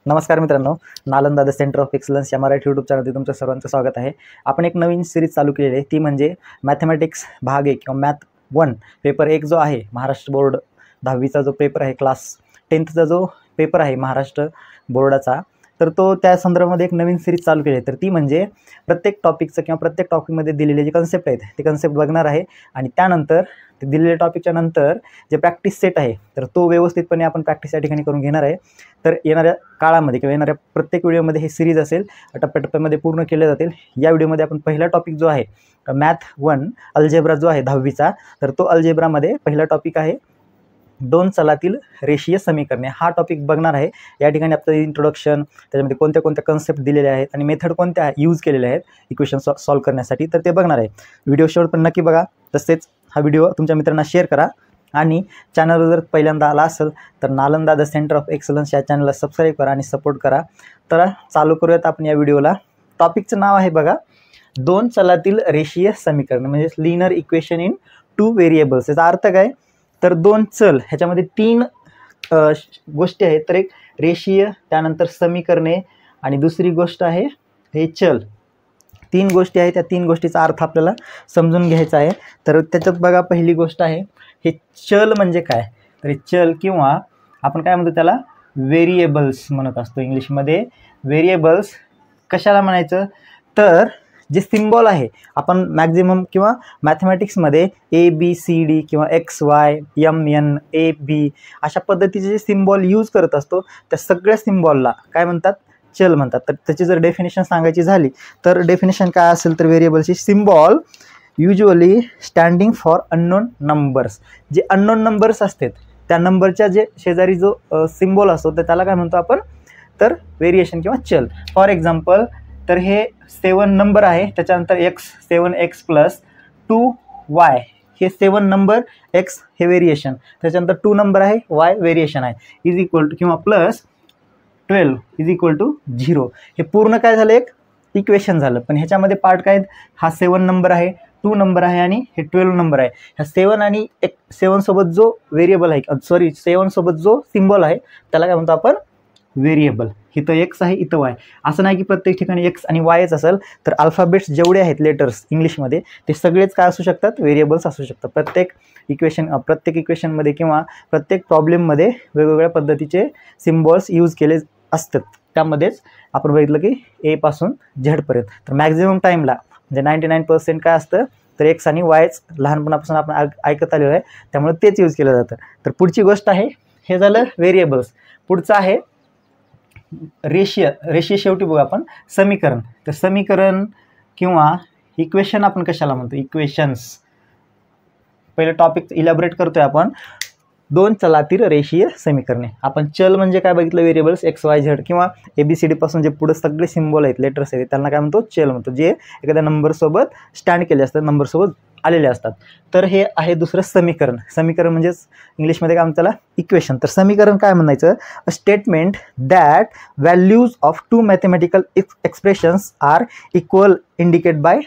नमस्कार मित्रांनो, Nalanda the centre of excellence या मराठी यूट्यूब चॅनलमध्ये तुमचं सर्वांचं स्वागत आहे। आपण एक नवीन सिरीज चालू केलेली आहे, ती म्हणजे मॅथमॅटिक्स भाग 1 किंवा मॅथ 1 पेपर 1 जो आहे महाराष्ट्र बोर्ड 10वीचा जो पेपर आहे, क्लास 10thचा जो पेपर आहे महाराष्ट्र बोर्डाचा, तर तो त्या संदर्भामध्ये एक नवीन सिरीज चालू केली आहे। तर ती म्हणजे प्रत्येक टॉपिकचं किंवा प्रत्येक टॉपिकमध्ये दिलेले जे कन्सेप्ट आहेत ते कन्सेप्ट बघणार आहे आणि त्यानंतर ते दिलेल्या टॉपिकच्या नंतर जे प्रॅक्टिस सेट आहे तर तो व्यवस्थितपणे आपण प्रॅक्टिस या ठिकाणी करून घेणार आहे। तर येणाऱ्या काळामध्ये किंवा येणाऱ्या प्रत्येक व्हिडिओमध्ये हे सिरीज असेल, टप्प्याटप्प्यामध्ये पूर्ण केले जातील। या व्हिडिओमध्ये आपण पहिला टॉपिक जो आहे मॅथ 1 अल्जेब्रा जो आहे 10वीचा, तर तो अल्जेब्रामध्ये पहिला टॉपिक आहे दोन चलातील रेषीय समीकरणे, हा टॉपिक बघणार आहे। या ठिकाणी आपलं इंट्रोडक्शन, त्याच्यामध्ये कोणत्या कोणत्या कन्सेप्ट दिलेले आहेत आणि मेथड कोणत्या यूज केलेल्या आहेत इक्वेशन सॉल्व्ह करण्यासाठी, तर ते बघणार आहे। व्हिडिओ शेवट पण नक्की बघा, तसेच हा व्हिडिओ तुमच्या मित्रांना शेअर करा आणि चॅनलवर जर पहिल्यांदा आला असेल तर Nalanda the centre of excellence या चॅनलला सबस्क्राईब करा आणि सपोर्ट करा। तर चालू करूयात आपण या व्हिडिओला। टॉपिकचं नाव आहे बघा, दोन चलातील रेषीय समीकरण म्हणजे लिनियर इक्वेशन इन 2 व्हेरिएबल्स। याचा अर्थ काय, तर दोन चल, ह्याच्यामध्ये 3 गोष्टी आहेत। तर एक रेषीय, त्यानंतर समीकरणे आणि दुसरी गोष्ट आहे हे चल। 3 गोष्टी आहेत, त्या 3 गोष्टीचा अर्थ आपल्याला समजून घ्यायचा आहे। तर त्याच्यात बघा पहिली गोष्ट आहे हे चल म्हणजे काय, तर हे चल किंवा आपण काय म्हणतो त्याला व्हेरिएबल्स म्हणत असतो इंग्लिशमध्ये। व्हेरिएबल्स कशाला म्हणायचं, तर जे सिम्बॉल आहे आपण मॅक्झिमम किंवा मॅथमॅटिक्समध्ये ABCD किंवा XY MN AB अशा पद्धतीचे जे सिम्बॉल यूज करत असतो त्या सगळ्या सिम्बॉलला काय म्हणतात, चल म्हणतात। तर त्याची जर डेफिनेशन सांगायची झाली तर डेफिनेशन काय असेल, तर व्हेरिएबलची symbol usually standing for unknown numbers. जे अननोन नंबर्स असतात त्या नंबरच्या जे शेजारी जो सिम्बॉल असतो तर त्याला काय म्हणतो आपण, तर व्हेरिएशन किंवा चल। फॉर एक्झाम्पल, तर हे 7 नंबर आहे, त्याच्यानंतर x 7x + 2y, हे 7 नंबर x हे व्हेरिएशन, त्याच्यानंतर 2 नंबर आहे y व्हेरिएशन आहे, इज इक्वल टू किंवा प्लस 12 इज इक्वल टू 0। हे पूर्ण काय झालं, एक इक्वेशन झालं। पण ह्याच्यामध्ये पार्ट काय, हा 7 नंबर आहे, 2 नंबर आहे आणि हे 12 नंबर आहे। ह्या 7 आणि 7 सोबत जो व्हेरिएबल आहे, 7 सोबत जो सिम्बॉल आहे त्याला काय म्हणतो आपण, व्हेरिएबल। इथं x आहे, इथं y। असं नाही की प्रत्येक ठिकाणी x आणि yच असेल, तर अल्फाबेट्स जेवढे आहेत लेटर्स इंग्लिशमध्ये ते सगळेच काय असू शकतात, व्हेरिएबल्स असू शकतात। प्रत्येक इक्वेशनमध्ये किंवा प्रत्येक प्रॉब्लेममध्ये वेगवेगळ्या पद्धतीचे सिम्बॉल्स यूज केले असतात। त्यामध्येच आपण बघितलं की A पासून Z पर्यंत। तर मॅक्झिमम टाईमला म्हणजे 99% काय असतं, तर x आणि yच लहानपणापासून आपण ऐकत आलेलो आहे, त्यामुळे तेच यूज केलं जातं। तर पुढची गोष्ट आहे, हे झालं व्हेरिएबल्स। पुढचं आहे रेषीय शेवटी बघू आपण समीकरण। तर समीकरण किंवा इक्वेशन आपण कशाला म्हणतो, इक्वेशन्स। पहिलं टॉपिक इलॅबोरेट करतोय आपण, दोन चलातील रेषीय समीकरणे। आपण चल म्हणजे काय बघितलं, व्हेरिएबल्स XYZ किंवा ABCD पासून जे पुढे सगळे सिम्बॉल आहेत, लेटर्स आहेत, त्यांना काय म्हणतो, चल म्हणतो, जे एखाद्या नंबरसोबत स्टँड केले असतात, नंबरसोबत आलेले असतात। तर हे आहे दुसरं समीकरण। समीकरण म्हणजेच इंग्लिशमध्ये काय म्हणतात त्याला, इक्वेशन। तर समीकरण काय म्हणायचं, a statement that values of 2 mathematical expressions are equal indicate by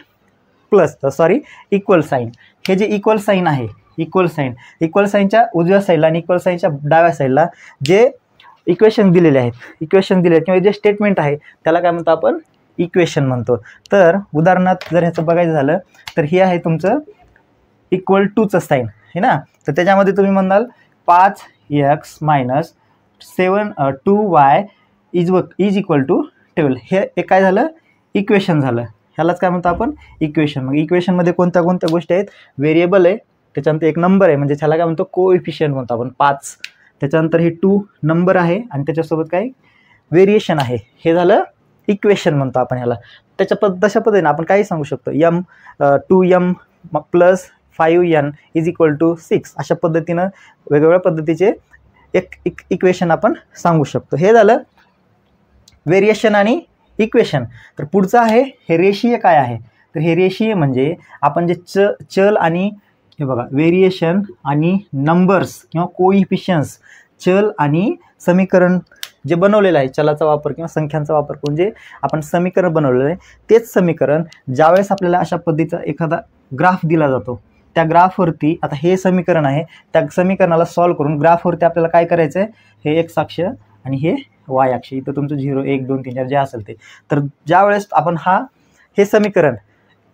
equal sign. हे जे इक्वल साईन आहे, इक्वल साईनच्या उजव्या साईडला आणि इक्वल साईनच्या डाव्या साईडला जे इक्वेशन दिलेले आहेत किंवा जे स्टेटमेंट आहे त्याला काय म्हणतो आपण, इक्वेशन म्हणतो। तर उदाहरणार्थ जर ह्याचं बघायचं झालं तर हे आहे तुमचं इक्वल टूचं साईन आहे ना। तर त्याच्यामध्ये तुम्ही म्हणाल 5x - 2y is equal to 12, हे काय झालं, इक्वेशन झालं। ह्यालाच काय म्हणतो आपण, इक्वेशन। मग इक्वेशनमध्ये कोणत्या कोणत्या गोष्टी आहेत, व्हेरिएबल आहे, त्याच्यानंतर एक नंबर आहे म्हणजे ह्याला काय म्हणतो, कोएफिशियंट म्हणतो आपण 5, त्याच्यानंतर हे 2 नंबर आहे आणि त्याच्यासोबत काय व्हेरिएशन आहे, हे झालं इक्वेशन म्हणतो आपण ह्याला। तशा पद्धतीने आपण काही सांगू शकतो, 2m + 5n is equal to 6, अशा पद्धतीनं वेगवेगळ्या पद्धतीचे एक इक्वेशन आपण सांगू शकतो। हे झालं व्हेरिएशन आणि इक्वेशन। तर पुढचं आहे हे रेषीय काय आहे, तर हे रेषीय म्हणजे आपण जे चल आणि हे बघा व्हेरिएशन आणि नंबर्स किंवा कोइफिशियन्स, चल आणि समीकरण जे बनवलेलं आहे, चलाचा वापर किंवा संख्यांचा वापर करून जे आपण समीकरण बनवलेलं आहे, तेच समीकरण ज्यावेळेस आपल्याला अशा पद्धतीचा एखादा ग्राफ दिला जातो, त्या ग्राफवरती आता हे समीकरण आहे, त्या समीकरणाला सॉल्व्ह करून ग्राफवरती आपल्याला काय करायचं आहे, हे x अक्ष आणि हे वाय अक्ष, इथं तुमचं 0 1 2 3 4 जे असेल ते. तर ज्या वेळेस आपण हे समीकरण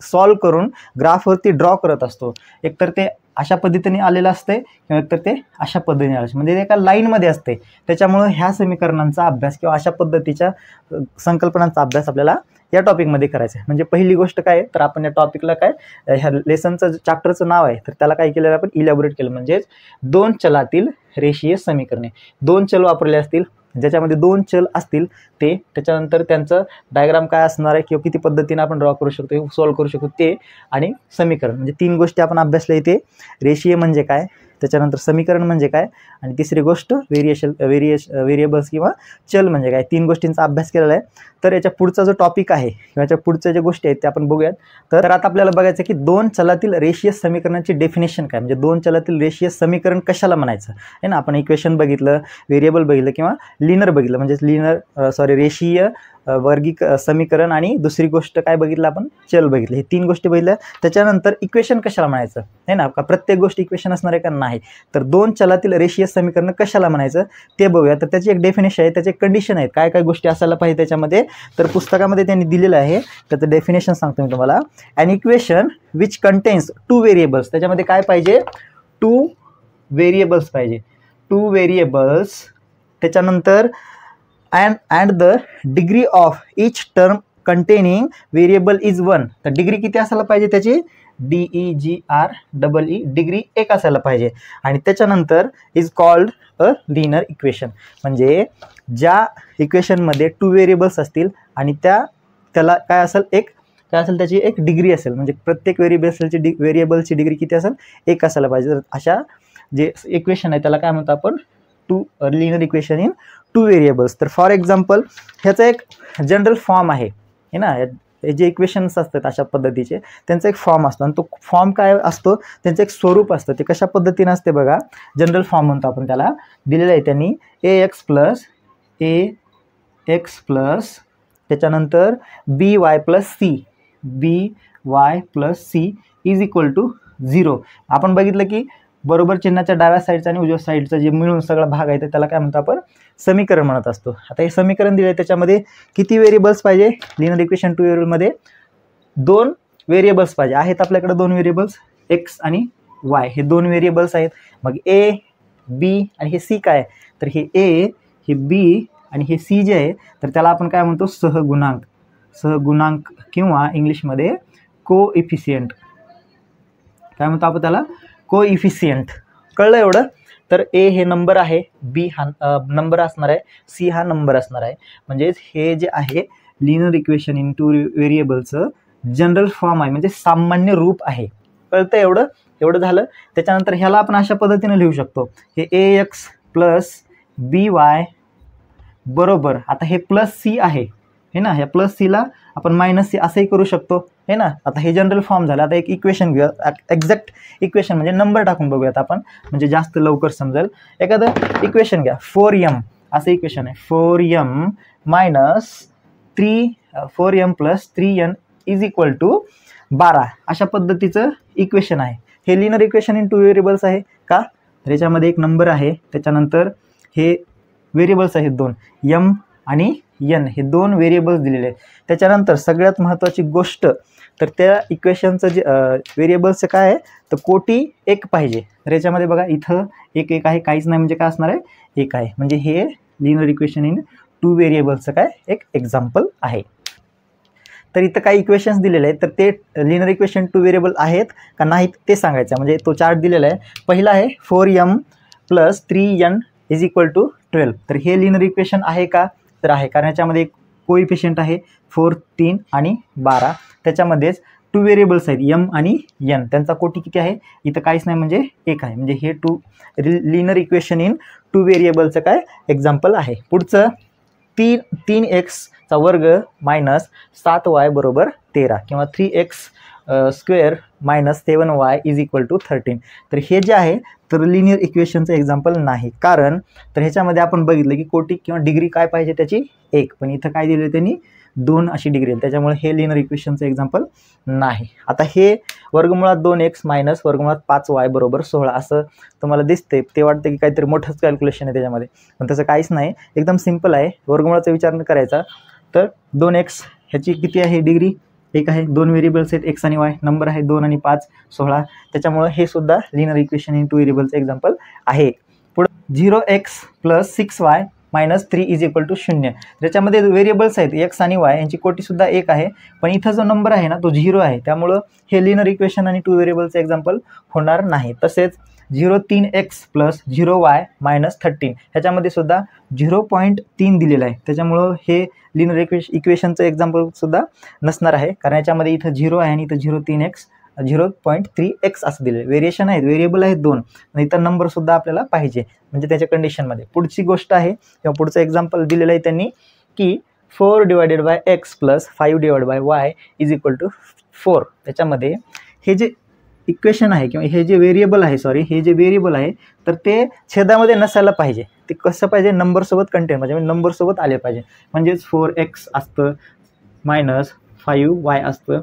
सॉल्व करून ग्राफवरती ड्रॉ करत असतो, एकतर ते अशा पद्धतीने आलेलं असते किंवा एकतर ते अशा पद्धतीने आलं, म्हणजे ते एका लाईनमध्ये असते. त्याच्यामुळं ह्या समीकरणांचा अभ्यास किंवा अशा पद्धतीच्या संकल्पनांचा अभ्यास आपल्याला या टॉपिकमध्ये करायचं आहे. म्हणजे पहिली गोष्ट काय, तर आपण या टॉपिकला काय, ह्या लेसनचं चॅप्टरचं नाव आहे, तर त्याला काय केलेलं आपण इलॅबोरेट केलं, म्हणजेच 2 चलातील रेषीय समीकरणे. 2 चल वापरले असतील, ज्याच्यामध्ये 2 चल असतील ते, त्याच्यानंतर त्यांचं डायग्राम काय असणार आहे किंवा किती पद्धतीने आपण ड्रॉ करू शकतो, सॉल्व करू शकतो ते, आणि समीकरण. म्हणजे 3 गोष्टी आपण अभ्यासल्या इथे. रेषीय म्हणजे काय, त्याच्यानंतर समीकरण म्हणजे काय, आणि तिसरी गोष्ट व्हेरिएबल्स किंवा चल म्हणजे काय. 3 गोष्टींचा अभ्यास केलेला आहे. तर याच्या पुढचा जो टॉपिक आहे किंवा याच्या पुढच्या ज्या गोष्टी आहेत त्या आपण बघूयात. तर आता आपल्याला बघायचं की 2 चलातील रेषीय समीकरणाची डेफिनेशन काय, म्हणजे 2 चलातील रेषीय समीकरण कशाला म्हणायचं आहे ना. आपण इक्वेशन बघितलं, व्हेरिएबल बघितलं किंवा लिनर बघितलं, म्हणजे रेषीय वर्गिक समीकरण, आणि दुसरी गोष्ट काय बघितलं आपण, चल बघितलं. हे 3 गोष्टी बघितल्या. त्याच्यानंतर इक्वेशन कशाला म्हणायचं आहे ना, का प्रत्येक गोष्ट इक्वेशन असणार आहे का नाही. तर 2 चलातील रेषीय समीकरण कशाला म्हणायचं ते बघूया. तर त्याची एक डेफिनेशन आहे, त्याचे कंडिशन आहेत, काय काय गोष्टी असायला पाहिजे त्याच्यामध्ये. तर पुस्तकामध्ये त्यांनी दिलेलं आहे, त्याचं डेफिनेशन सांगतो मी तुम्हाला. अन इक्वेशन विच कंटेन्स 2 व्हेरिएबल्स, त्याच्यामध्ये काय पाहिजे, 2 व्हेरिएबल्स पाहिजे, 2 व्हेरिएबल्स. त्याच्यानंतर and the degree of each term containing variable is 1. तर डिग्री किती असायला पाहिजे त्याची, DEGREE, डिग्री 1 असायला पाहिजे. आणि त्याच्यानंतर is called a linear equation, म्हणजे ज्या इक्वेशनमध्ये 2 व्हेरिएबल्स असतील आणि त्याला काय असेल, त्याची एक डिग्री असेल, म्हणजे प्रत्येक व्हेरिएबलची डिग्री किती असेल, 1 असायला पाहिजे. तर अशा जे इक्वेशन आहे त्याला काय म्हणतो आपण, लिनियर इक्वेशन इन 2 व्हेरिएबल्स. तर फॉर एक्झाम्पल ह्याचा एक जनरल फॉर्म आहे ना, हे जे इक्वेशन्स असतात अशा पद्धतीचे त्यांचा एक फॉर्म असतो, आणि तो फॉर्म काय असतो, त्यांचं एक स्वरूप असतं. ते कशा पद्धतीने असते बघा, जनरल फॉर्म म्हणतो आपण त्याला. दिलेलं आहे त्यांनी ax प्लस त्याच्यानंतर by plus c is equal to 0. आपण बघितलं की बरोबर चिन्हाच्या डाव्या साईडचा आणि उजव्या साईडचा जे मिळून सगळा भाग आहे त्याला काय म्हणतो आपण, समीकरण म्हणत असतो. आता हे समीकरण दिले, त्याच्यामध्ये किती व्हेरिएबल्स पाहिजे, लिनियर इक्वेशन 2 व्हेरिएबलमध्ये 2 व्हेरिएबल्स पाहिजे. आहेत आपल्याकडे 2 व्हेरिएबल्स, एक्स आणि वाय, हे 2 व्हेरिएबल्स आहेत. मग ए, बी आणि हे सी काय, तर हे ए, हे बी आणि हे सी जे आहे, तर त्याला आपण काय म्हणतो, सहगुणांक किंवा इंग्लिशमध्ये कोइफिशियंट, काय म्हणतो आपण त्याला, कोइफिशियंट. कळलं एवढं. तर ए हे नंबर आहे, बी हा नंबर असणार आहे, सी हा नंबर असणार आहे. म्हणजेच हे जे आहे लिनियर इक्वेशन इन 2 व्हेरिएबलचं जनरल फॉर्म आहे, म्हणजे सामान्य रूप आहे. कळतं एवढं झालं. त्याच्यानंतर ह्याला आपण अशा पद्धतीने लिहू शकतो, हे ax प्लस by बरोबर, आता हे प्लस सी आहे हे ना, ह्या प्लस सीला आपण मायनस सी असंही करू शकतो हे ना. आता हे जनरल फॉर्म झालं. आता एक इक्वेशन घेऊया, एक्झॅक्ट इक्वेशन म्हणजे नंबर टाकून बघूयात आपण, म्हणजे जास्त लवकर समजेल. एखादं इक्वेशन घ्या, 4m असं इक्वेशन आहे, 4m plus 3n is equal to 12, अशा पद्धतीचं इक्वेशन आहे. हे लिनियर इक्वेशन इन 2 व्हेरिएबल्स आहे का, तर याच्यामध्ये एक नंबर आहे, त्याच्यानंतर हे व्हेरिएबल्स आहेत 2, m आणि n, हे 2 व्हेरिएबल्स दिलेले आहेत. त्याच्यानंतर सगळ्यात महत्त्वाची गोष्ट, तर त्या इक्वेशनचं जे व्हेरिएबल्सचं काय आहे, तर कोटी 1 पाहिजे. तर याच्यामध्ये बघा इथं 1 1 आहे, काहीच नाही म्हणजे काय असणार आहे, 1 आहे. म्हणजे हे लिनियर इक्वेशन इन 2 व्हेरिएबल्सचं काय एक एक्झाम्पल आहे. तर इथं काही इक्वेशन्स दिलेले आहेत, तर ते लिनियर इक्वेशन 2 व्हेरिएबल आहेत का नाहीत ते सांगायचं. म्हणजे तो चार्ट दिलेला आहे. पहिला आहे 4m plus 3n is equal to 12. तर हे लिनियर इक्वेशन आहे का, तर आहे, कारण याच्यामध्ये एक कोइफिशियंट आहे 4, 3 आणि 12. त्याच्यामध्येच 2 व्हेरिएबल्स आहेत m आणि n, त्यांचा कोटी किती आहे, इथं काहीच नाही म्हणजे 1 आहे. म्हणजे हे लिनियर इक्वेशन इन 2 व्हेरिएबलचं काय एक्झाम्पल आहे. पुढचं 3x चा वर्ग मायनस 7y बरोबर 13 किंवा 3x square minus 7y is equal to 13. तर हे जे आहे तर लिनियर इक्वेशनचं एक्झाम्पल नाही. कारण तर ह्याच्यामध्ये आपण बघितलं की कोटी किंवा डिग्री काय पाहिजे त्याची 1, पण इथं काय दिलं त्यांनी 2 अशी डिग्री, त्याच्यामुळे हे लिनियर इक्वेशनचं एक्झाम्पल नाही. आता हे वर्गमुळात 2x मायनस वर्गमुळात 5y बरोबर 16 असं तुम्हाला दिसते. ते वाटतं की काहीतरी मोठंच कॅल्क्युलेशन आहे त्याच्यामध्ये, पण तसं काहीच नाही, एकदम सिम्पल आहे. वर्गमुळाचा विचार न करायचा. तर 2x ह्याची किती आहे डिग्री 1 आहे, 2 व्हेरिएबल्स आहेत x आणि y, नंबर आहे 2 आणि 5 16, त्याच्यामुळे हे सुद्धा लिनियर इक्वेशन इन 2 व्हेरिएबल्सचं एक्झाम्पल आहे. पुढे 0x plus 6y minus 3 is equal to 0. त्याच्यामध्ये व्हेरिएबल्स आहेत x आणि y, यांची कोटीसुद्धा 1 आहे, पण इथं जो नंबर आहे ना तो 0 आहे, त्यामुळं हे लिनियर इक्वेशन आणि 2 व्हेरिएबल्सचं एक्झाम्पल होणार नाही. तसेच 0.3x प्लस 0y मायनस 13 ह्याच्यामध्ये सुद्धा 0.3 दिलेलं आहे, त्याच्यामुळं हे लिनियर इक्वेशनचं एक्झाम्पलसुद्धा नसणार आहे. कारण याच्यामध्ये इथं 0 आहे आणि इथं 0.3x 0.3x असं दिलेलं आहे. व्हेरिएशन आहेत, व्हेरिएबल आहेत 2, आणि इतर नंबरसुद्धा आपल्याला पाहिजे म्हणजे त्याच्या कंडिशनमध्ये. पुढची गोष्ट आहे किंवा पुढचं एक्झाम्पल दिलेलं आहे त्यांनी की 4 divided by x plus 5 divided by y is equal to 4. त्याच्यामध्ये हे जे इक्वेशन आहे किंवा हे जे व्हेरिएबल आहे हे जे व्हेरिएबल आहे तर ते छेदामध्ये नसायला पाहिजे. ते कसं पाहिजे, नंबरसोबत कंटेन म्हणजे नंबरसोबत आले पाहिजे. म्हणजेच 4x असतं मायनस 5y असतं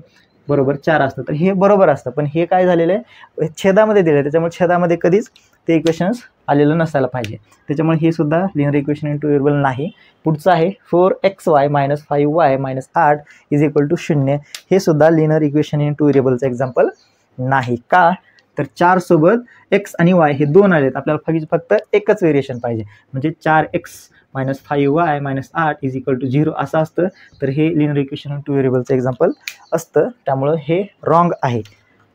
बरोबर 4 असतं, तर हे बरोबर असतं. पण हे काय झालेलं आहे छेदामध्ये दिलं आहे, त्याच्यामुळे छेदामध्ये कधीच ते इक्वेशन्स आलेलं नसायला पाहिजे. त्याच्यामुळे हे सुद्धा लिनियर इक्वेशन इन 2 व्हेरिएबल नाही. पुढचं आहे 4xy minus 5y minus 8 is equal to 0. हे सुद्धा लिनियर इक्वेशन इन 2 व्हेरिएबलचं एक्झाम्पल नाही. का तर 4 सोबत x आणि y हे 2 आलेत, आपल्याला फक्त एकच व्हेरिएशन पाहिजे, म्हणजे 4x minus 5y minus 8 is equal to 0 असं असतं. तर हे लिनियर इक्वेशन इन 2 व्हेरिएबलचं एक्झाम्पल असतं, त्यामुळं हे रॉंग आहे.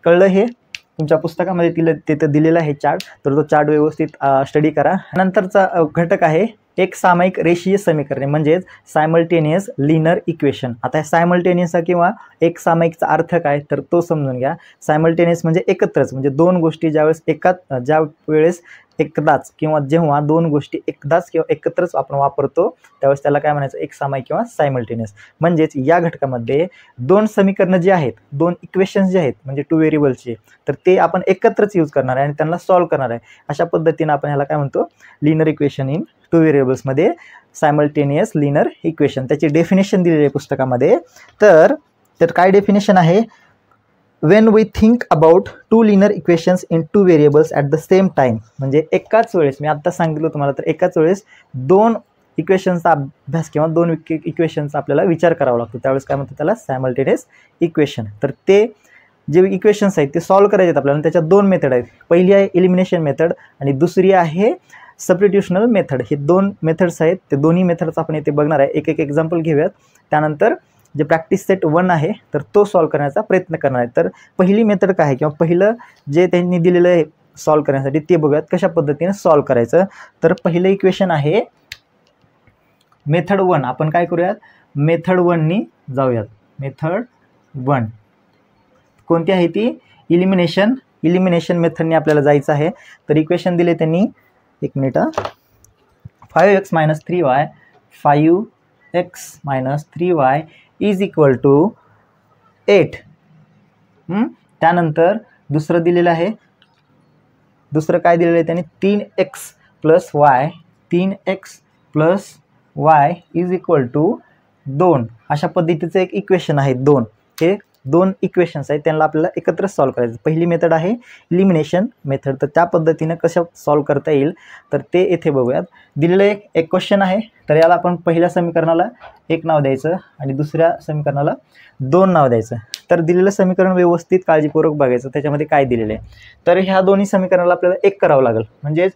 कळलं? हे तुमच्या पुस्तकामध्ये तिथं दिलेलं आहे चार्ट, तर तो चार्ट व्यवस्थित स्टडी करा. नंतरचा घटक आहे एक सामायिक रेषीय समीकरणे म्हणजेच सायमल्टेनियस लिनियर इक्वेशन. आता सायमल्टेनियसचा किंवा एक सामायिकचा अर्थ काय तर तो समजून घ्या. सायमल्टेनियस म्हणजे एकत्रच, म्हणजे दोन गोष्टी ज्या वेळेस एकदाच किंवा जेव्हा दोन गोष्टी एकदाच किंवा एकत्रच आपण वापरतो त्यावेळेस त्याला काय म्हणायचं, एक सामायिक किंवा सायमल्टेनियस. म्हणजेच या घटकामध्ये दोन समीकरणं जी आहेत, दोन इक्वेशन्स जे आहेत म्हणजे 2 व्हेरिएबल्सचे, तर ते आपण एकत्रच यूज करणार आहे आणि त्यांना सॉल्व्ह करणार आहे. अशा पद्धतीने आपण ह्याला काय म्हणतो, लिनियर इक्वेशन इन 2 व्हेरिएबल्समध्ये सायमल्टेनियस लिनियर इक्वेशन. त्याची डेफिनेशन दिलेली आहे पुस्तकामध्ये. तर काय डेफिनेशन आहे, when we think about 2 linear equations in 2 variables at the same time, म्हणजे एकाच वेळेस, मी आता सांगितलं तुम्हाला, तर एकाच वेळेस दोन इक्वेशनचा अभ्यास किंवा दोन इक्वेशनचा आपल्याला विचार करावा लागतो, त्यावेळेस काय म्हणतात त्याला सायमल्टेनियस इक्वेशन. तर ते जे इक्वेशन्स आहेत ते सॉल्व्ह करायचे आहेत आपल्याला. त्याच्यात 2 मेथड आहेत, पहिली आहे एलिमिनेशन मेथड आणि दुसरी आहे सबस्टिट्यूशनल मेथड. हे 2 मेथड्स आहेत, ते दोन्ही मेथड्स आपण इथे बघणार आहे. एक एक्झाम्पल घेऊयात, त्यानंतर जे प्रॅक्टिस सेट 1 आहे तर तो सॉल्व्ह करण्याचा प्रयत्न करणार आहे. तर पहिली मेथड काय आहे किंवा पहिलं जे त्यांनी दिलेलं आहे सॉल्व्ह करण्यासाठी ते बघूयात कशा पद्धतीने सॉल्व्ह करायचं. तर पहिलं इक्वेशन आहे मेथड 1. आपण काय करूयात, मेथड 1नी जाऊयात. मेथड 1 कोणती आहे ती, इलिमिनेशन मेथडने आपल्याला जायचं आहे. तर इक्वेशन दिले त्यांनी, एक minute, 5x minus 3y 5x minus 3y is equal to 8. त्यानंतर दुसरं दिलेलं आहे, दुसरं काय दिलेलं आहे त्यांनी, 3x plus y 3x plus y is equal to 2. अशा पद्धतीचं एक इक्वेशन आहे 2. हे 2 इक्वेशन्स आहेत, त्यांना आपल्याला एकत्र सॉल्व्ह करायचं. पहिली मेथड आहे इलिमिनेशन मेथड. तर त्या पद्धतीनं कसं सॉल्व्ह करता येईल तर ते येथे बघूयात. दिलेलं एक क्वेश्चन आहे, तर याला आपण पहिल्या समीकरणाला 1 नाव द्यायचं आणि दुसऱ्या समीकरणाला 2 नाव द्यायचं. तर दिलेलं समीकरण व्यवस्थित काळजीपूर्वक बघायचं त्याच्यामध्ये काय दिलेलं आहे. तर ह्या दोन्ही समीकरणाला आपल्याला 1 करावं लागेल. म्हणजेच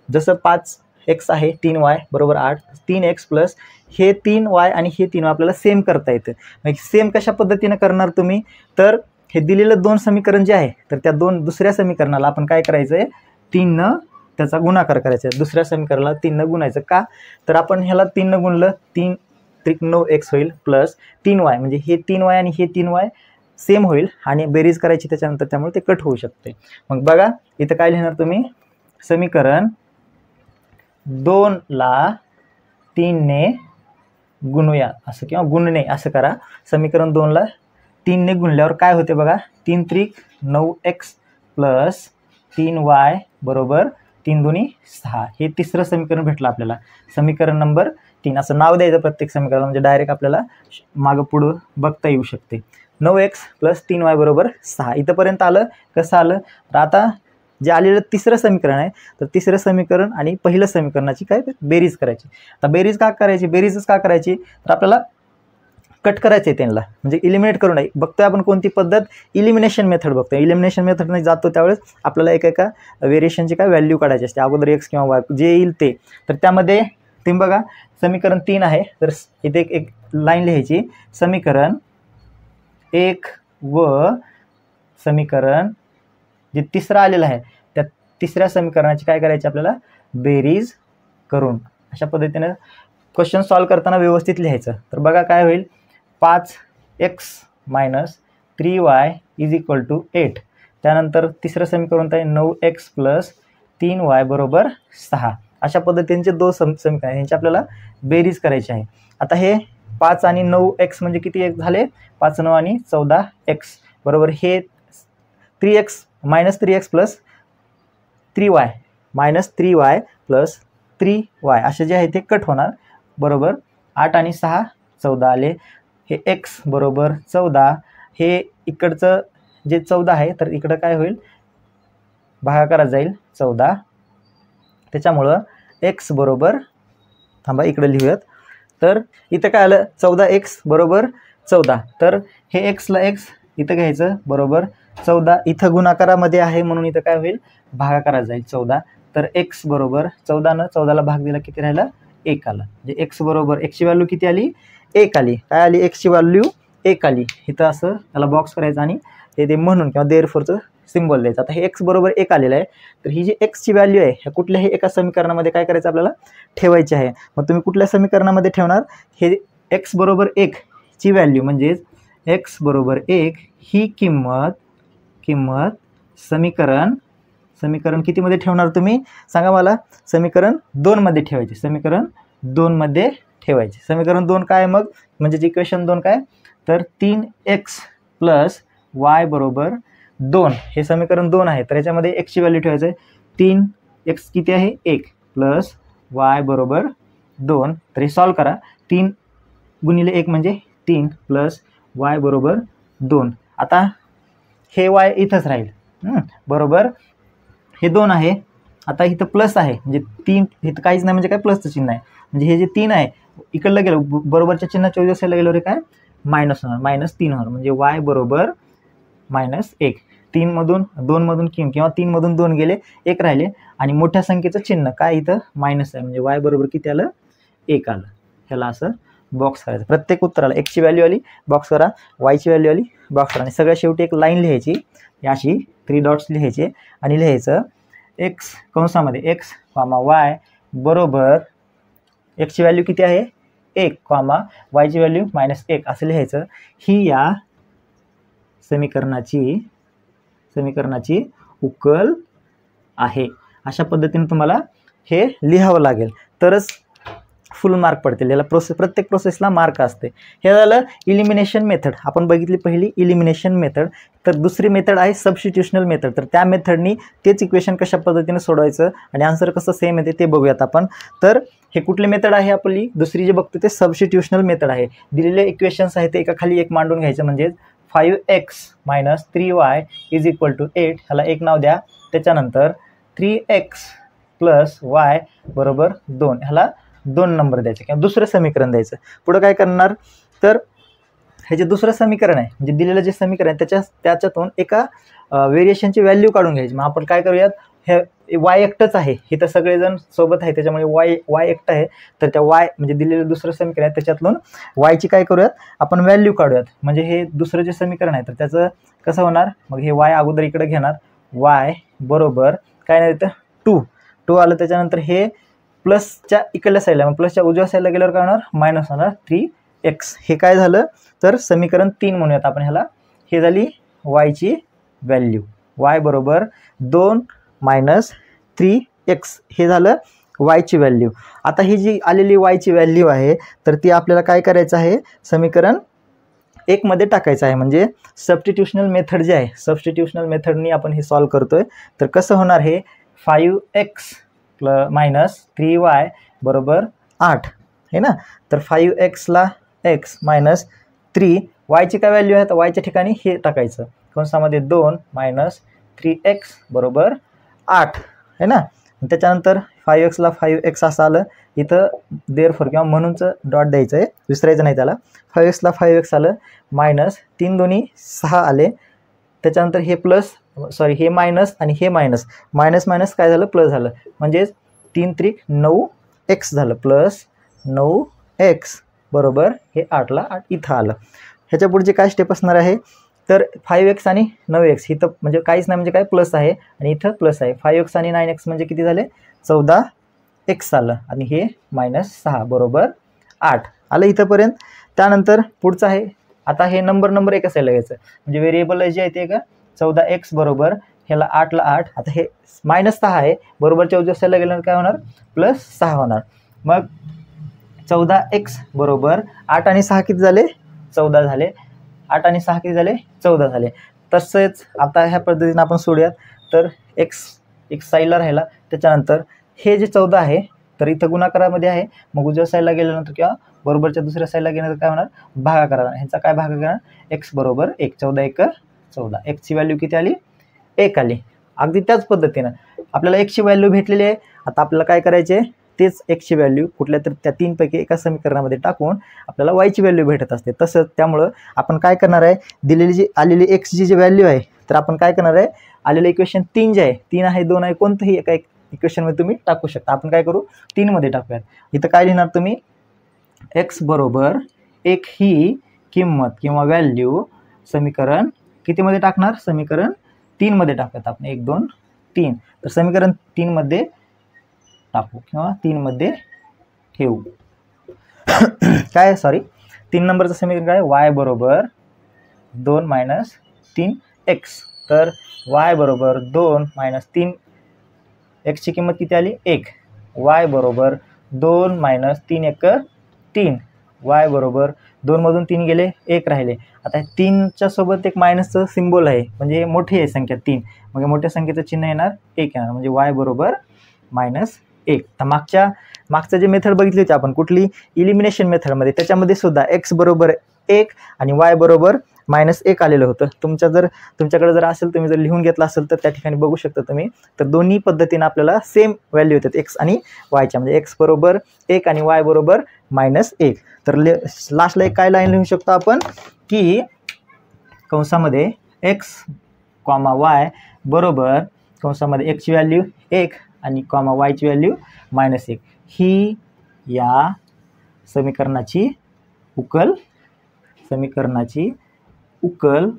जसं 5x आहे 3y बरोबर 8, 3x प्लस हे 3y आणि हे 3y आपल्याला सेम करता येतं. मग सेम कशा पद्धतीनं करणार तुम्ही, तर हे दिलेलं 2 समीकरण जे आहे तर त्या दुसऱ्या समीकरणाला आपण काय करायचं आहे, 3 त्याचा गुणाकार करायचा आहे. दुसऱ्या समीकरणाला 3 गुणायचं. का तर आपण ह्याला 3 गुणलं 3 त्रिक 9x होईल प्लस 3y, म्हणजे हे 3y आणि हे 3y सेम होईल आणि बेरीज करायची त्याच्यानंतर, त्यामुळे ते कट होऊ शकते. मग बघा इथं काय लिहिणार तुम्ही, समीकरण 2 ला 3 ने गुणूया असं किंवा गुणणे असं करा. समीकरण 2 ला 3ने गुणल्यावर काय होते बघा, 3 त्रिक 9x प्लस 3y बरोबर 3 दुनी 6. हे तिसरं समीकरण भेटलं आपल्याला, समीकरण नंबर 3. असं नाव द्यायचं प्रत्येक समीकरणाला, म्हणजे डायरेक्ट आपल्याला मागं पुढं बघता येऊ शकते. 9x प्लस 3y बरोबर 6. इथंपर्यंत आलं. कसं आलं तर आता जे आलेलं तिसरं समीकरण आहे, तर तिसरं समीकरण आणि पहिलं समीकरणाची काय बेरीज करायची. आता बेरीज का करायची, बेरीजच का करायची तर आपल्याला कट करायचं आहे त्यांना, म्हणजे इलिमिनेट करू नये. बघतोय आपण कोणती पद्धत, इलिमिनेशन मेथड बघतोय. इलिमिनेशन मेथडने जातो त्यावेळेस आपल्याला एका व्हेरिएशनची काय व्हॅल्यू काढायची असते, अगोदर x किंवा y जे येईल ते. तर त्यामध्ये तुम्ही बघा समीकरण 3 आहे, तर इथे एक लाईन लिहायची, समीकरण 1 व समीकरण जे तिसरं आलेलं आहे त्या तिसऱ्या समीकरणाची काय करायची आपल्याला बेरीज करून. अशा पद्धतीने क्वेश्चन सॉल्व करताना व्यवस्थित लिहायचं. तर बघा काय होईल, 5x minus 3y is equal to 8. त्यानंतर तिसरं समीकरण आहे 9x प्लस 3y बरोबर 6. अशा पद्धतीचे दोन समीकरण यांची आपल्याला बेरीज करायची आहे. आता हे 5 आणि 9x म्हणजे किती एक झाले, 5 9 आणि 14x बरोबर हे 3x minus 3x plus 3y minus 3y plus 3y असे जे आहे ते कट होणार बरोबर. 8 आणि 6 14 आले. हे x बरोबर 14. हे इकडचं जे 14 आहे तर इकडं काय होईल, भागाकारात जाईल 14. त्याच्यामुळं x बरोबर, थांबा इकडे लिहूयात. तर इथं काय आलं, 14x बरोबर 14. तर हे xला x इथं घ्यायचं बरोबर 14. इथं गुणाकारामध्ये आहे म्हणून इथं काय होईल, भागाकारात जाईल 14. तर x बरोबर 14 14ला भाग दिला किती राहिला, 1 आला. म्हणजे x बरोबर, x ची व्हॅल्यू किती आली, 1 आली. काय आली, x ची व्हॅल्यू 1 आली. इथं असं त्याला बॉक्स करायचं आणि ते म्हणून किंवा देअरफॉरचं सिम्बॉल द्यायचं. आता हे x बरोबर 1 आलेलं आहे. तर ही जी x ची व्हॅल्यू आहे ह्या कुठल्याही एका समीकरणामध्ये काय करायचं आपल्याला ठेवायची आहे. मग तुम्ही कुठल्या समीकरणामध्ये ठेवणार, हे x बरोबर 1 ची व्हॅल्यू म्हणजेच x बरोबर 1 ही किंमत समीकरण कितीमध्ये ठेवणार तुम्ही सांगा मला, समीकरण 2 मध्ये ठेवायची. समीकरण 2 मध्ये ठेवायची. समीकरण 2 काय मग, म्हणजे इक्वेशन 2 काय तर 3x प्लस y बरोबर 2 हे समीकरण 2 आहे. तर याच्यामध्ये x ची व्हॅल्यू ठेवायचं आहे. 3x किती आहे 1 प्लस y बरोबर 2. तर हे सॉल्व करा. 3 गुणिले 1 म्हणजे 3 प्लस y बरोबर 2. आता हे y इथंच राहील बरोबर. हे 2 आहे. आता इथं प्लस आहे म्हणजे 3 इथं काहीच नाही म्हणजे काय प्लसचं चिन्ह आहे. म्हणजे हे जे 3 आहे इकडलं गेलं बरोबरच्या चिन्हाच्या दिवसाला गेल्यावर काय मायनस होणार, -3 होणार. म्हणजे y बरोबर -1. 3 मधून 2 मधून किंवा 3 मधून 2 गेले 1 राहिले आणि मोठ्या संख्येचं चिन्ह काय इथं मायनस आहे. म्हणजे y बरोबर किती आलं, 1 आलं. ह्याला असं बॉक्स करायचं. प्रत्येक उत्तराला x ची व्हॅल्यू आली बॉक्स करा, y ची व्हॅल्यू आली बॉक्स करा आणि सगळ्या शेवटी एक लाईन लिहायची, अशी 3 डॉट्स लिहायचे आणि लिहायचं x कंसामध्ये x, y बरोबर x ची व्हॅल्यू किती आहे 1, y ची व्हॅल्यू -1 असं लिहायचं. ही या समीकरणाची उकल आहे. अशा पद्धतीने तुम्हाला हे लिहावं लागेल तरच फुल मार्क पडतील. याला प्रत्येक प्रोसेसला मार्क असते. हे झालं इलिमिनेशन मेथड. आपण बघितली पहिली इलिमिनेशन मेथड. तर दुसरी मेथड आहे सबस्टिट्यूशनल मेथड. तर त्या मेथडनी तेच इक्वेशन कशा पद्धतीने सोडवायचं आणि आन्सर कसं सेम येते ते बघूयात आपण. तर हे कुठली मेथड आहे आपली दुसरी जे बघतो ते सबस्टिट्यूशनल मेथड आहे. दिलेले इक्वेशन्स आहेत ते एका खाली एक मांडून घ्यायचं. म्हणजे 5x minus 3y is equal to 8 ह्याला एक नाव द्या. त्याच्यानंतर 3x प्लस y बरोबर 2 ह्याला 2 नंबर द्यायचे किंवा दुसरं समीकरण द्यायचं. पुढं काय करणार तर हे जे दुसरं समीकरण आहे म्हणजे दिलेलं जे समीकरण आहे त्याच्यातून एका व्हेरिएशनची व्हॅल्यू काढून घ्यायची. मग आपण काय करूयात, हे y एकटंच आहे, हे तर सगळेजण सोबत आहे त्याच्यामुळे y एकटं आहे. तर त्या y म्हणजे दिलेलं दुसरं समीकरण आहे त्याच्यातून y ची काय करूयात आपण व्हॅल्यू काढूयात. म्हणजे हे दुसरं जे समीकरण आहे तर त्याचं कसं होणार, मग हे y अगोदर इकडे घेणार. y बरोबर काय नाही तर 2 आलं. त्याच्यानंतर हे प्लसच्या इकडल्या साईडला मग प्लसच्या उजव्या साईडला गेल्यावर काय होणार मायनस होणार 3x. हे काय झालं तर समीकरण 3 म्हणूयात आपण ह्याला. हे झाली y ची व्हॅल्यू. y बरोबर 2 मायनस 3x हे झालं y ची व्हॅल्यू. आता ही जी आलेली y ची व्हॅल्यू आहे तर ती आपल्याला काय करायचं आहे, समीकरण एकमध्ये टाकायचं आहे. म्हणजे सबस्टिट्यूशनल मेथड जे आहे, सबस्टिट्यूशनल मेथडनी आपण हे सॉल्व करतोय. तर कसं होणार हे 5x मायनस 3y बरोबर 8 आहे ना. तर 5x ला x मायनस 3 वायची काय व्हॅल्यू आहे, तर वायच्या ठिकाणी हे टाकायचं कंसामध्ये 2 मायनस 3x बरोबर 8 आहे ना. त्याच्यानंतर 5x ला 5x असं आलं, इथं देअरफॉर किंवा म्हणूनचं डॉट द्यायचं आहे, विसरायचं नाही त्याला. 5x ला 5x आलं, मायनस 3 दोन्ही 6 आले. त्याच्यानंतर हे प्लस सॉरी हे मायनस आणि हे मायनस मायनस मायनस काय झालं प्लस झालं, म्हणजेच 3 त्रिक 9x झालं, प्लस 9x बरोबर हे 8 ला 8 इथं आलं. ह्याच्या पुढचे काय स्टेप असणार आहे, तर 5x आणि 9x इथं म्हणजे काहीच नाही, म्हणजे काय प्लस आहे आणि इथं प्लस आहे. 5x आणि 9x म्हणजे किती झाले 14x आलं आणि हे मायनस 6 बरोबर 8 आलं इथंपर्यंत. त्यानंतर पुढचं आहे, आता हे नंबर एक असायला घ्यायचं, म्हणजे व्हेरिएबल जे आहे ते का 14x बरोबर ह्याला 8 ला 8, आता हे मायनस 6 आहे बरोबर 14 असायला गेल्यानंतर काय होणार प्लस 6 होणार. मग 14x बरोबर 8 आणि 6 किती झाले 14 झाले, 8 आणि 6 किती झाले 14 झाले. तसेच आता ह्या पद्धतीने आपण सोडूयात. तर x साईडला राहिला, त्याच्यानंतर हे जे 14 आहे तर इथं गुणाकारामध्ये आहे, मग उजव्या साईडला गेल्यानंतर किंवा बरोबरच्या दुसऱ्या साईडला गेल्यानंतर काय होणार भागाकार, ह्याचा काय भागाकार x बरोबर 1, 14 1 14, x ची व्हॅल्यू किती आली 1 आली. अगदी त्याच पद्धतीनं आपल्याला x ची व्हॅल्यू भेटलेली आहे. आता आपल्याला काय करायचे, तेच x ची व्हॅल्यू कुठल्या तर त्या 3 पैकी एका समीकरणामध्ये टाकून आपल्याला y ची व्हॅल्यू भेटत असते. तसंच त्यामुळं आपण काय करणार आहे, दिलेली जी आलेली x ची जी व्हॅल्यू आहे तर आपण काय करणार आहे, आलेलं इक्वेशन 3 जे आहे 3 आहे 2 आहे कोणतंही एका इक्वेशनमध्ये तुम्ही टाकू शकता. आपण काय करू 3 मध्ये टाकूयात. इथं काय लिहिणार तुम्ही, x बरोबर 1 ही किंमत किंवा व्हॅल्यू समीकरण कितीमध्ये टाकणार, समीकरण 3 मध्ये टाकूयात आपण, 1 2 3. तर समीकरण 3 मध्ये टाकू किंवा 3 मध्ये ठेवू. काय सॉरी 3 नंबरचं समीकरण काय, y बरोबर 2 मायनस 3x. तर y बरोबर 2 मायनस 3, x ची किंमत किती आली 1, y बरोबर 2 मायनस 3 1 3, y बरोबर 2 मधून 3 गेले 1 राहिले. आता 3च्या सोबत एक मायनसचं सिम्बॉल आहे, म्हणजे मोठी आहे संख्या 3, मग मोठ्या संख्येचं चिन्ह येणार 1 येणार, म्हणजे y बरोबर मायनस 1. तर मागचं जे मेथड बघितली होती आपण कुठली इलिमिनेशन मेथडमध्ये, त्याच्यामध्ये सुद्धा x बरोबर 1 आणि y बरोबर मायनस 1 आलेलं होतं. तुमच्याकडे जर असेल, तुम्ही जर लिहून घेतलं असेल तर त्या ठिकाणी बघू शकता तुम्ही. तर दोन्ही पद्धतीने आपल्याला सेम व्हॅल्यू येतात x आणि yच्या, म्हणजे x बरोबर 1 आणि y बरोबर मायनस 1. तर लास्टला एक काय लाईन लिहू शकतो आपण की कंसामध्ये x y बरोबर कंसामध्ये x ची व्हॅल्यू 1 आणि y ची व्हॅल्यू मायनस 1, ही या समीकरणाची उकल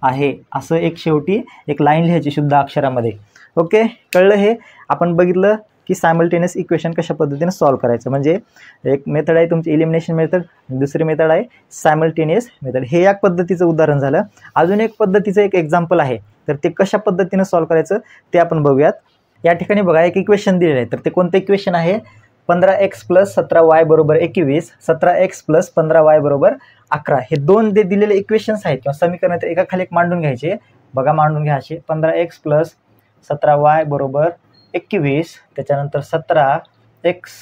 आहे. असं एक शेवटी एक लाईन लिहायची शुद्ध अक्षरामध्ये. ओके, कळलं हे. आपण बघितलं की सायमल्टेनियस इक्वेशन कशा पद्धतीने सॉल्व करायचं, म्हणजे एक मेथड आहे तुमची इलिमिनेशन मेथड, दुसरी मेथड आहे सायमल्टेनियस मेथड. हे एक पद्धतीचं उदाहरण झालं. अजून एक पद्धतीचं एक एक्झाम्पल आहे, तर ते कशा पद्धतीने सॉल्व करायचं ते आपण बघूयात. या ठिकाणी बघा एक इक्वेशन दिलेलं आहे, तर ते कोणतं इक्वेशन आहे, 15x प्लस 17y बरोबर 21, 17x प्लस 15y बरोबर 11. हे दोन जे दिलेले इक्वेशन्स आहेत किंवा समीकरण तर एका खाली एक मांडून घ्यायचे. बघा मांडून घ्या असे, 15x प्लस 17y बरोबर 21, त्याच्यानंतर 17x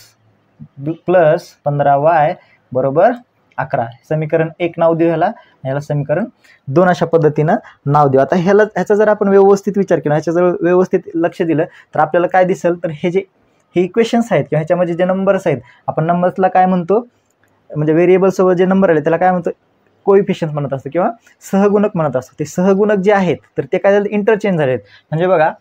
प्लस 15y बरोबर 11. समीकरण 1 नाव देऊ ह्याला समीकरण 2 अशा पद्धतीनं नाव देऊ. आता ह्याचा जर आपण व्यवस्थित विचार केला, ह्याच्या जर व्यवस्थित लक्ष दिलं तर आपल्याला काय दिसेल, तर हे इक्वेशन्स आहेत किंवा ह्याच्यामध्ये जे नंबर्स आहेत, आपण नंबर्सला काय म्हणतो, म्हणजे व्हेरिएबल सोबत जे नंबर आले त्याला काय म्हणतो, कोइफिशियंट म्हणत असतो किंवा सहगुणक म्हणत असतो. ते सहगुणक जे आहेत तर ते काय झाले, इंटरचेंज झालेत. म्हणजे बघा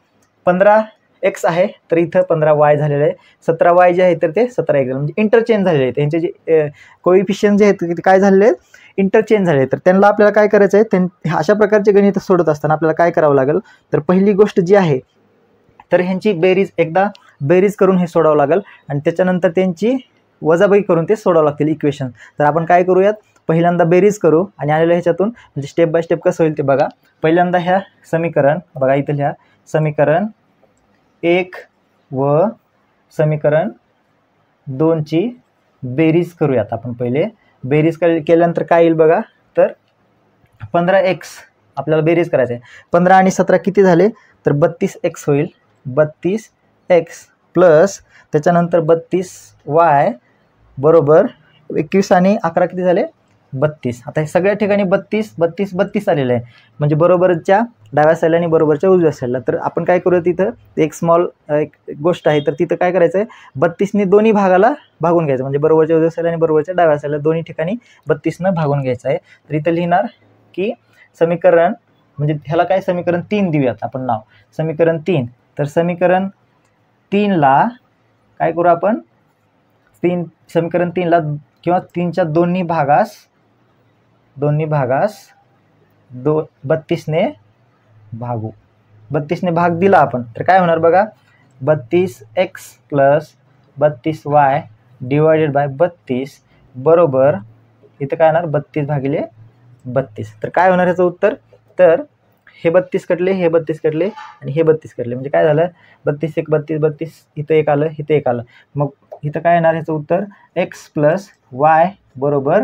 15x आहे तर इथं 15y झालेलं आहे, 17y जे आहे तर ते 17x, म्हणजे इंटरचेंज झालेले आहेत. त्यांचे जे कोइफिशियंट जे आहेत ते काय झालेले आहेत, इंटरचेंज झाले. तर त्यांना आपल्याला काय करायचं आहे, अशा प्रकारचे गणित सोडत असताना आपल्याला काय करावं लागेल, तर पहिली गोष्ट जी आहे तर ह्यांची बेरीज करून हे सोडावं लागेल आणि त्याच्यानंतर त्यांची वजाबाकी करून ते सोडावं लागतील इक्वेशन. तर आपण काय करूयात, पहिल्यांदा बेरीज करू आणि आलेल्या ह्याच्यातून म्हणजे स्टेप बाय स्टेप कसं होईल ते बघा. पहिल्यांदा ह्या समीकरण बघा, इथं ह्या समीकरण 1 व समीकरण 2ची बेरीज करूयात आपण. पहिले बेरीज केल्यानंतर काय येईल बघा, तर 15x आपल्याला बेरीज करायचं आहे. 15 आणि 17 किती झाले तर 32x होईल. 32x प्लस त्याच्यानंतर 32y बरोबर 21 आणि 11 किती झाले 32. आता हे सगळ्या ठिकाणी 32 32 32 आलेलं आहे, म्हणजे बरोबरच्या डाव्या साईडला आणि बरोबरच्या उजव्या साईडला. तर आपण काय करूया, तिथं एक स्मॉल एक गोष्ट आहे. तर तिथं काय करायचं आहे, 32ने दोन्ही भागाला भागून घ्यायचं, म्हणजे बरोबरच्या उजव्या साईडला आणि बरोबरच्या डाव्या साईडला दोन्ही ठिकाणी 32ने भागून घ्यायचं आहे. तर इथं लिहिणार की समीकरण, म्हणजे ह्याला काय समीकरण 3 देऊयात आपण नाव, समीकरण 3. तर समीकरण 3ला काय करू आपण, समीकरण 3ला किंवा 3च्या दोन्ही भागास 32ने भागू. 32ने भाग दिला आपण तर काय होणार बघा, 32x plus 32y divided by 32 बरोबर इथं काय होणार 32 भागिले 32. तर काय होणार ह्याचं उत्तर, तर हे 32 कटले, हे 32 कटले आणि हे 32 कटले, म्हणजे काय झालं 32 1 32 32, इथं एक आलं, इथं एक आलं. मग इथं काय येणार ह्याचं उत्तर, x प्लस वाय बरोबर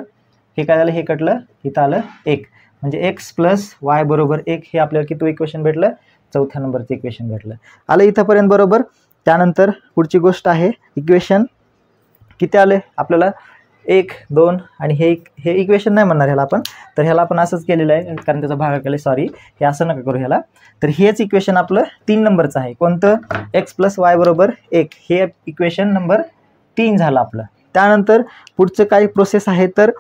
हे काय झालं, हे कटलं, इथं आलं 1, म्हणजे x प्लस वाय बरोबर 1. हे आपल्याला किती इक्वेशन भेटलं, चौथ्या नंबरचं इक्वेशन भेटलं. आलं इथंपर्यंत बरोबर. त्यानंतर पुढची गोष्ट आहे, इक्वेशन किती आले आपल्याला 1 2 आणि हे इक्वेशन नाही म्हणणार ह्याला आपण, तर ह्याला आपण असंच केलेलं आहे कारण त्याचा भागाकार, सॉरी हे असं नका करू ह्याला. तर हेच इक्वेशन आपलं 3 नंबरचं आहे. कोणतं, x प्लस वाय बरोबर 1, हे इक्वेशन नंबर 3 झालं आपलं. त्यानंतर पुढचं काही प्रोसेस आहे, तर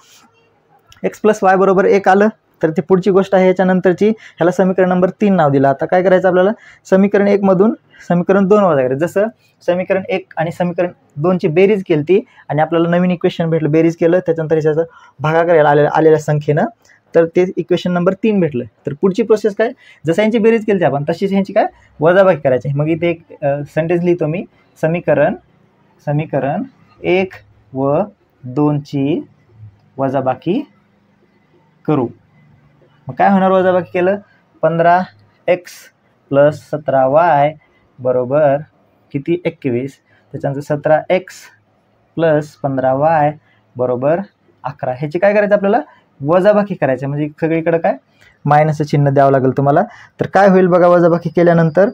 x प्लस वाय बरोबर 1 आलं, तर ती पुढची गोष्ट आहे ह्याच्यानंतरची, ह्याला समीकरण नंबर 3 नाव दिलं. आता काय करायचं आपल्याला, समीकरण 1 मधून समीकरण 2 वजा करायचं. जसं समीकरण 1 आणि समीकरण 2ची बेरीज केली ती आणि आपल्याला नवीन इक्वेशन भेटलं, बेरीज केलं, त्याच्यानंतर ह्याचा भागाकार आलेल्या संख्येनं, तर ते इक्वेशन नंबर 3 भेटलं. तर पुढची प्रोसेस काय, जसं यांची बेरीज केली आपण तशीच ह्यांची काय वजाबाकी करायची. मग इथे एक सेंटेन्स लिहितो मी, समीकरण 1 व 2ची वजाबाकी करू. मग काय होणार वजाबाकी केलं, 15x प्लस 17y बरोबर किती 21, त्याच्यानंतर 17x प्लस 15y बरोबर 11. ह्याची काय करायचं आपल्याला वजाबाकी करायचं, म्हणजे सगळीकडे काय मायनसचं चिन्ह द्यावं लागेल तुम्हाला. तर काय होईल बघा, वजाबाकी केल्यानंतर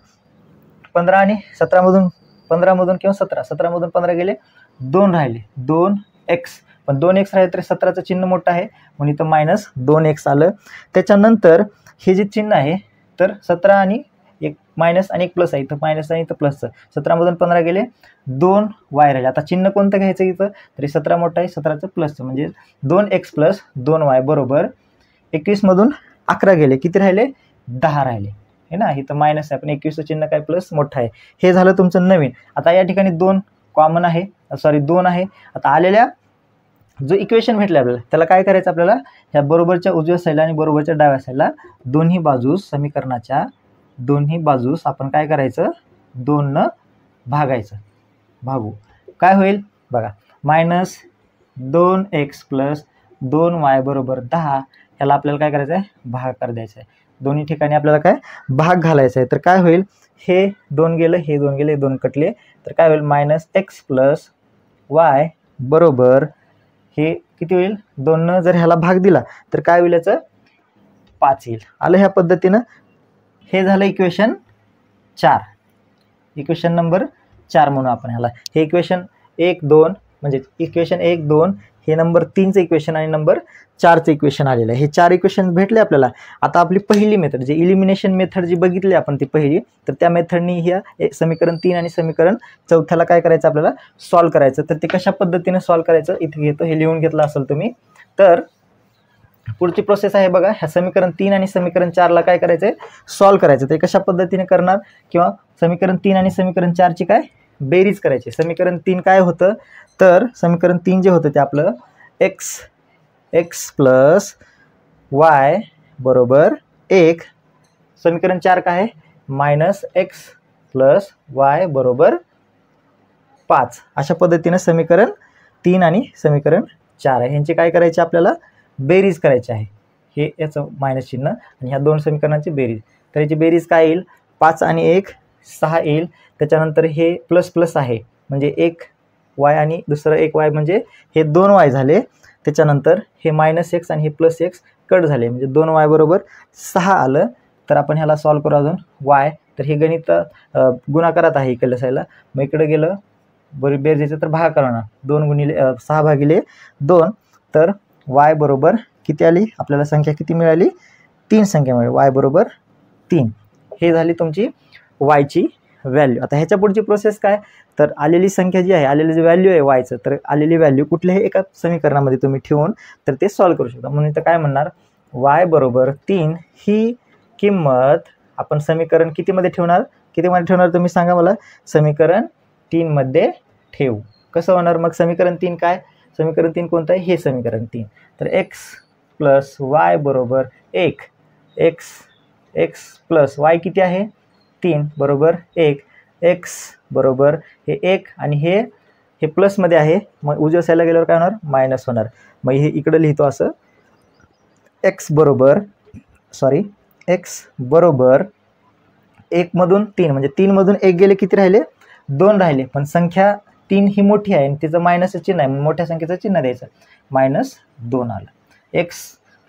15 आणि 17मधून 15मधून किंवा 17मधून 15 गेले, 2 राहिले, 2x, पण 2x राहिले तर 17चं चिन्ह मोठं आहे म्हणून इथं मायनस 2x आलं. त्याच्यानंतर हे जे चिन्ह आहे, तर 17 आणि एक मायनस आणि एक प्लस आहे, इथं मायनस आणि इथं प्लसचं, 17मधून 15 गेले, 2y राहिले. आता चिन्ह कोणतं घ्यायचं इथं, तरी 17 मोठं आहे, 17चं प्लसचं, म्हणजे 2x प्लस 2y बरोबर 21मधून 11 गेले, किती राहिले 10 राहिले हे ना, इथं मायनस आहे पण 21चं चिन्ह काय प्लस मोठं आहे. हे झालं तुमचं नवीन. आता या ठिकाणी 2 कॉमन आहे, सॉरी 2 आहे. आता आलेल्या जो इक्वेशन भेटलं आपल्याला त्याला काय करायचं, आपल्याला ह्या बरोबरच्या उजव्या साईडला आणि बरोबरच्या डाव्या साईडला दोन्ही बाजूस, समीकरणाच्या दोन्ही बाजूस आपण काय करायचं, 2 भागायचं, भागू. काय होईल बघा, मायनस 2x प्लस 2y बरोबर 10. ह्याला आपल्याला काय करायचं आहे, भागाकार द्यायचा आहे. दोन्ही ठिकाणी आपल्याला काय भाग घालायचा आहे. तर काय होईल, हे 2 गेलं, हे 2 गेले, 2 कटले, तर काय होईल मायनस x प्लस y बरोबर हे किती होईल, 2 जर ह्याला भाग दिला तर काय होईल, याचं 5 येईल. आलं ह्या पद्धतीनं. हे झालं इक्वेशन 4, इक्वेशन नंबर 4 म्हणून आपण ह्याला. हे इक्वेशन 1 2 म्हणजे इक्वेशन 1 2 हे नंबर 3चं इक्वेशन आणि नंबर 4चं इक्वेशन आलेलं आहे. हे 4 इक्वेशन भेटले आपल्याला. आता आपली पहिली मेथड जी इलिमिनेशन मेथड जी बघितली आपण ती पहिली, तर त्या मेथडनी ह्या समीकरण 3 आणि समीकरण 4 काय करायचं आपल्याला सॉल्व करायचं. तर ते कशा पद्धतीने सॉल्व करायचं इथे घेतो, हे लिहून घेतलं असेल तुम्ही. तर पुढची प्रोसेस आहे बघा, ह्या समीकरण 3 आणि समीकरण 4ला काय करायचं आहे सॉल्व करायचं. ते कशा पद्धतीने करणार, किंवा समीकरण 3 आणि समीकरण 4ची काय बेरीज करायची. समीकरण 3 काय होतं, तर समीकरण 3 जे होतं ते आपलं x प्लस y बरोबर 1. समीकरण 4 काय आहे, मायनस x प्लस y बरोबर 5. अशा पद्धतीनं समीकरण 3 आणि समीकरण 4 आहे. ह्यांची काय करायची आपल्याला बेरीज करायची आहे. हे याचं मायनस चिन्ह आणि ह्या 2 समीकरणांची बेरीज. तर याची बेरीज काय येईल, 5 आणि 1 6 येईल. त्याच्यानंतर हे प्लस प्लस आहे म्हणजे 1y आणि दुसरं 1y म्हणजे हे 2y झाले. त्याच्यानंतर हे -x आणि हे +x कट झाले, म्हणजे 2y बरोबर 6 आलं. तर आपण ह्याला सॉल्व करू अजून y. तर हे गणित गुणाकारात आहे इकडल्या साईडला, मग इकडे गेलं बरोबर बेरजेचं तर भागाकार होणार 2 गुणिले 6 भागिले 2. तर y बरोबर किती आली, आपल्याला संख्या किती मिळाली, 3 संख्या मिळाली. y बरोबर 3. हे झाली तुमची y ची व्हॅल्यू. आता ह्याच्या पुढची प्रोसेस काय, तर आलेली संख्या जी आहे, आलेली जी व्हॅल्यू आहे y चं, तर आलेली व्हॅल्यू कुठल्याही एका समीकरणामध्ये तुम्ही ठेवून तर ते सॉल्व करू शकता. म्हणून इथं काय म्हणणार, y बरोबर 3 ही किंमत आपण समीकरण कितीमध्ये ठेवणार, कितीमध्ये ठेवणार तुम्ही सांगा मला. समीकरण 3 मध्ये ठेवू. कसं होणार मग समीकरण 3 काय, समीकरण 3 कोणतं आहे, हे समीकरण 3. तर x प्लस y बरोबर 1, x प्लस y किती आहे 3 बरोबर 1, x बरोबर हे 1 आणि हे प्लसमध्ये आहे, मग उजव्या साईडला गेल्यावर काय होणार, मायनस होणार. मग हे इकडे लिहितो असं, x बरोबर 1 मधून 3, म्हणजे 3 मधून 1 गेले, किती राहिले, 2 राहिले. पण संख्या 3 ही मोठी आहे आणि तिचं मायनसचं चिन्ह आहे, मोठ्या संख्येचं चिन्ह द्यायचं, -2 आलं. x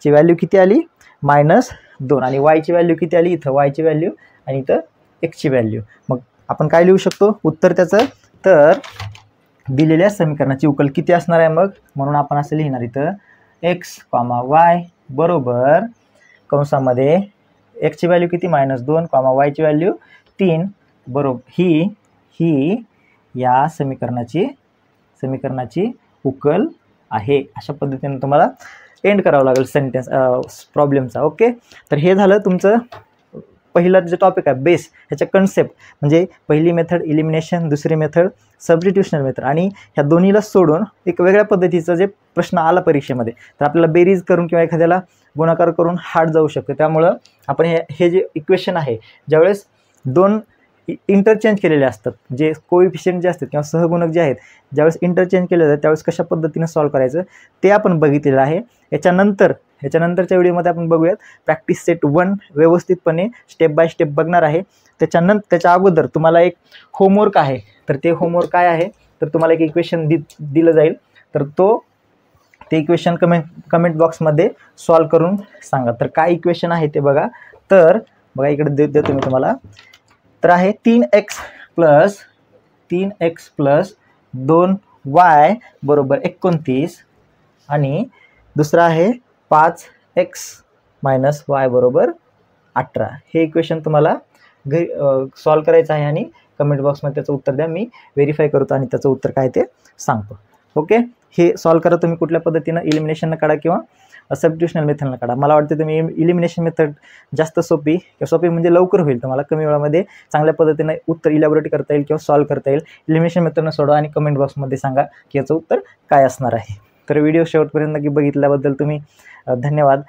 ची व्हॅल्यू किती आली, -2, आणि y ची व्हॅल्यू किती आली, इथं y ची व्हॅल्यू आणि इथं x ची व्हॅल्यू. मग आपण काय लिहू शकतो उत्तर त्याचं, तर दिलेल्या समीकरणाची उकल किती असणार आहे मग, म्हणून आपण असं लिहिणार इथं x, y बरोबर कंसामध्ये x ची व्हॅल्यू किती, -2, y ची व्हॅल्यू 3 बरोबर ही या समीकरणाची उकल आहे. अशा पद्धतीने तुम्हाला एंड करावं लागेल सेंटेन्स प्रॉब्लेमचा. ओके, तर हे झालं तुमचं पहिला जे टॉपिक आहे बेस, ह्याच्या कन्सेप्ट, म्हणजे पहिली मेथड इलिमिनेशन, दुसरी मेथड सबस्टिट्यूशनल मेथड, आणि ह्या दोन्हीला सोडून एक वेगळ्या पद्धतीचं जे प्रश्न आला परीक्षेमध्ये, तर आपल्याला बेरीज करून किंवा एखाद्याला गुणाकार करून हार्ड जाऊ शकते. त्यामुळं आपण हे जे इक्वेशन आहे, ज्यावेळेस 2 इंटरचेंज केलेले असतात, जे कोएफिशियंट जे असतात किंवा सहगुणक जे आहेत, ज्यावेळेस इंटरचेंज केले जातात त्यावेळेस कशा पद्धतीने सॉल्व करायचं ते आपण बघितलेलं आहे. याच्यानंतरच्या व्हिडिओमध्ये आपण बघूयात प्रॅक्टिस सेट 1 व्यवस्थितपणे स्टेप बाय स्टेप बघणार आहे. त्याच्या अगोदर तुम्हाला एक होमवर्क आहे, तर ते होमवर्क काय आहे, तर तुम्हाला एक इक्वेशन दिलं जाईल, तर ते इक्वेशन कमेंट बॉक्समध्ये सॉल्व करून सांगा. तर काय इक्वेशन आहे ते बघा. तर बघा इकडे देतो मी तुम्हाला. तर आहे 3x प्लस 2y बरोबर 29, आणि दुसरा आहे 5x मायनस y बरोबर 18. हे इक्वेशन तुम्हाला घरी सॉल्व करायचं आहे आणि कमेंट बॉक्समध्ये त्याचं उत्तर द्या. मी व्हेरीफाय करतो आणि त्याचं उत्तर काय ते सांगतो. ओके, हे सॉल्व करा तुम्ही कुठल्या पद्धतीनं, इलिमिनेशननं काढा किंवा सबस्टिट्यूशनल मेथडनं काढा. मला वाटतं तुम्ही इलिमिनेशन मेथड जास्त सोपी म्हणजे लवकर होईल, तुम्हाला कमी वेळामध्ये चांगल्या पद्धतीने उत्तर इलॅबोरेट करता येईल किंवा सॉल्व करता येईल. इलिमिनेशन मेथडनं सोडवा आणि कमेंट बॉक्समध्ये सांगा की याचं उत्तर काय असणार आहे. तर व्हिडिओ शेवटपर्यंत नक्की बघितल्याबद्दल तुम्ही धन्यवाद.